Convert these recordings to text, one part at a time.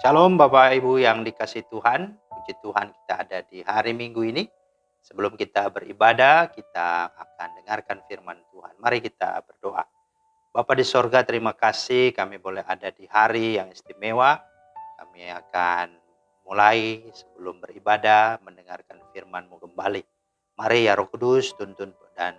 Shalom Bapak Ibu yang dikasihi Tuhan, puji Tuhan kita ada di hari Minggu ini. Sebelum kita beribadah, kita akan dengarkan firman Tuhan. Mari kita berdoa. Bapa di sorga, terima kasih kami boleh ada di hari yang istimewa. Kami akan mulai sebelum beribadah mendengarkan firman-Mu kembali. Mari ya Roh Kudus tuntun dan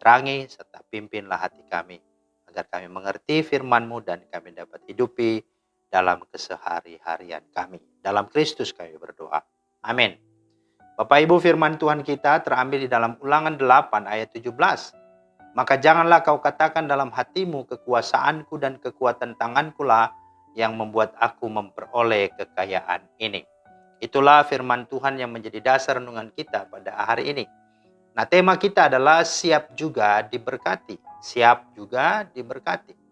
terangi serta pimpinlah hati kami. Agar kami mengerti firman-Mu dan kami dapat hidupi dalam kesehari-harian kami. Dalam Kristus kami berdoa. Amin. Bapak Ibu, firman Tuhan kita terambil di dalam Ulangan 8 ayat 17. Maka janganlah kau katakan dalam hatimu, kekuasaanku dan kekuatan tanganku lah yang membuat aku memperoleh kekayaan ini. Itulah firman Tuhan yang menjadi dasar renungan kita pada hari ini. Nah, tema kita adalah siap juga diberkati. Siap juga diberkati.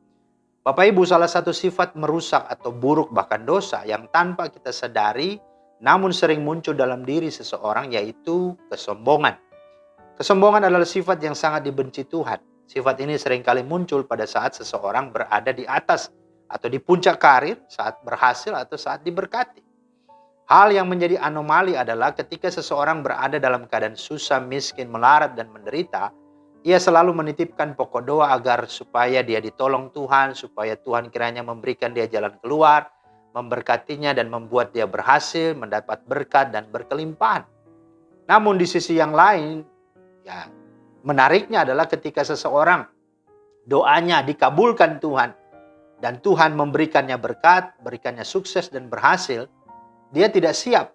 Bapak Ibu, salah satu sifat merusak atau buruk bahkan dosa yang tanpa kita sadari namun sering muncul dalam diri seseorang yaitu kesombongan. Kesombongan adalah sifat yang sangat dibenci Tuhan. Sifat ini seringkali muncul pada saat seseorang berada di atas atau di puncak karir, saat berhasil atau saat diberkati. Hal yang menjadi anomali adalah ketika seseorang berada dalam keadaan susah, miskin, melarat, dan menderita, ia selalu menitipkan pokok doa agar supaya dia ditolong Tuhan, supaya Tuhan kiranya memberikan dia jalan keluar, memberkatinya dan membuat dia berhasil, mendapat berkat dan berkelimpahan. Namun di sisi yang lain, ya menariknya adalah ketika seseorang doanya dikabulkan Tuhan dan Tuhan memberikannya berkat, berikannya sukses dan berhasil, dia tidak siap.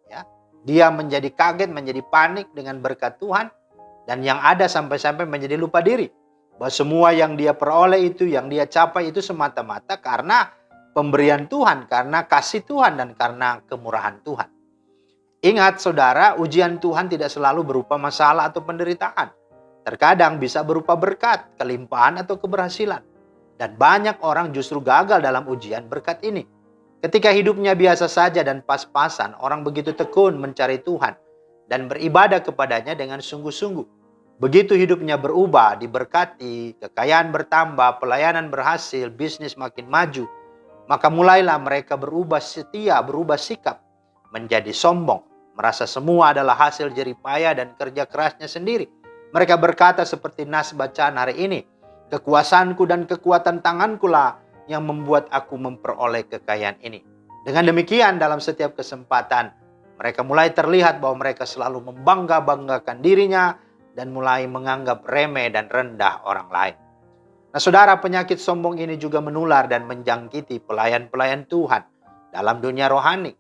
Ya, dia menjadi kaget, menjadi panik dengan berkat Tuhan. Dan yang ada sampai-sampai menjadi lupa diri. Bahwa semua yang dia peroleh itu, yang dia capai itu semata-mata karena pemberian Tuhan, karena kasih Tuhan, dan karena kemurahan Tuhan. Ingat saudara, ujian Tuhan tidak selalu berupa masalah atau penderitaan. Terkadang bisa berupa berkat, kelimpahan, atau keberhasilan. Dan banyak orang justru gagal dalam ujian berkat ini. Ketika hidupnya biasa saja dan pas-pasan, orang begitu tekun mencari Tuhan dan beribadah kepadanya dengan sungguh-sungguh. Begitu hidupnya berubah, diberkati, kekayaan bertambah, pelayanan berhasil, bisnis makin maju, maka mulailah mereka berubah setia, berubah sikap, menjadi sombong, merasa semua adalah hasil jerih payah dan kerja kerasnya sendiri. Mereka berkata seperti nas bacaan hari ini, kekuasaanku dan kekuatan tanganku lah yang membuat aku memperoleh kekayaan ini. Dengan demikian dalam setiap kesempatan, mereka mulai terlihat bahwa mereka selalu membangga-banggakan dirinya dan mulai menganggap remeh dan rendah orang lain. Nah saudara, penyakit sombong ini juga menular dan menjangkiti pelayan-pelayan Tuhan dalam dunia rohani.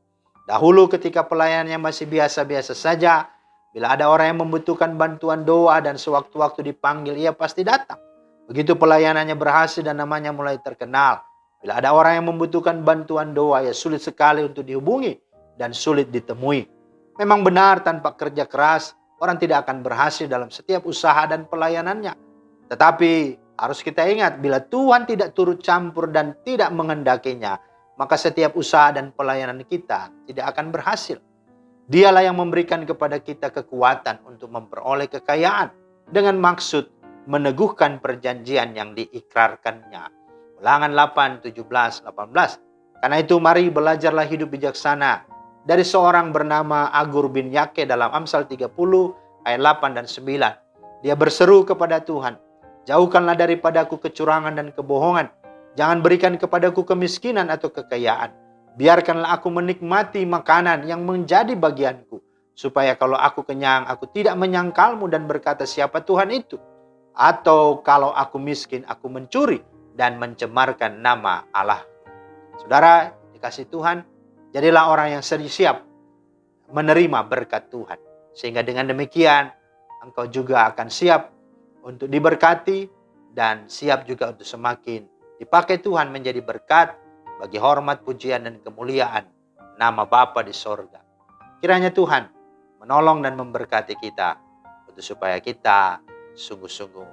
Dahulu ketika pelayanannya masih biasa-biasa saja, bila ada orang yang membutuhkan bantuan doa dan sewaktu-waktu dipanggil, ia pasti datang. Begitu pelayanannya berhasil dan namanya mulai terkenal, bila ada orang yang membutuhkan bantuan doa, ya sulit sekali untuk dihubungi dan sulit ditemui. Memang benar tanpa kerja keras, orang tidak akan berhasil dalam setiap usaha dan pelayanannya. Tetapi harus kita ingat, bila Tuhan tidak turut campur dan tidak menghendakinya, maka setiap usaha dan pelayanan kita tidak akan berhasil. Dialah yang memberikan kepada kita kekuatan untuk memperoleh kekayaan dengan maksud meneguhkan perjanjian yang diikrarkannya. Ulangan 8, 17, 18. Karena itu mari belajarlah hidup bijaksana dari seorang bernama Agur bin Yake dalam Amsal 30 ayat 8 dan 9. Dia berseru kepada Tuhan, jauhkanlah daripadaku kecurangan dan kebohongan. Jangan berikan kepadaku kemiskinan atau kekayaan. Biarkanlah aku menikmati makanan yang menjadi bagianku. Supaya kalau aku kenyang, aku tidak menyangkalmu dan berkata siapa Tuhan itu. Atau kalau aku miskin, aku mencuri dan mencemarkan nama Allah. Saudara, dikasih Tuhan, jadilah orang yang siap menerima berkat Tuhan. Sehingga dengan demikian, engkau juga akan siap untuk diberkati dan siap juga untuk semakin dipakai Tuhan menjadi berkat bagi hormat, pujian, dan kemuliaan nama Bapa di sorga. Kiranya Tuhan menolong dan memberkati kita untuk supaya kita sungguh-sungguh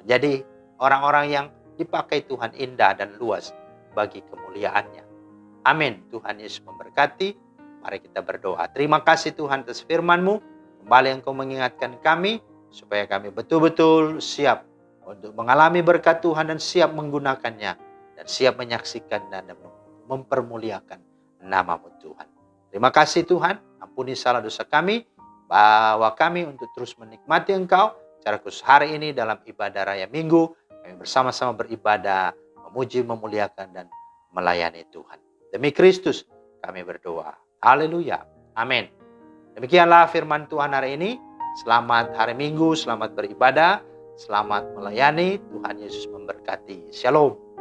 menjadi orang-orang yang dipakai Tuhan indah dan luas bagi kemuliaannya. Amin. Tuhan Yesus memberkati. Mari kita berdoa. Terima kasih Tuhan atas firman-Mu. Kembali Engkau mengingatkan kami supaya kami betul-betul siap untuk mengalami berkat Tuhan dan siap menggunakannya dan siap menyaksikan dan mempermuliakan nama-Mu Tuhan. Terima kasih Tuhan, ampuni salah dosa kami, bawa kami untuk terus menikmati Engkau, secara khusus hari ini dalam ibadah Raya Minggu, kami bersama-sama beribadah, memuji, memuliakan, dan melayani Tuhan. Demi Kristus kami berdoa. Haleluya. Amin. Demikianlah firman Tuhan hari ini. Selamat hari Minggu, selamat beribadah, selamat melayani. Tuhan Yesus memberkati. Shalom.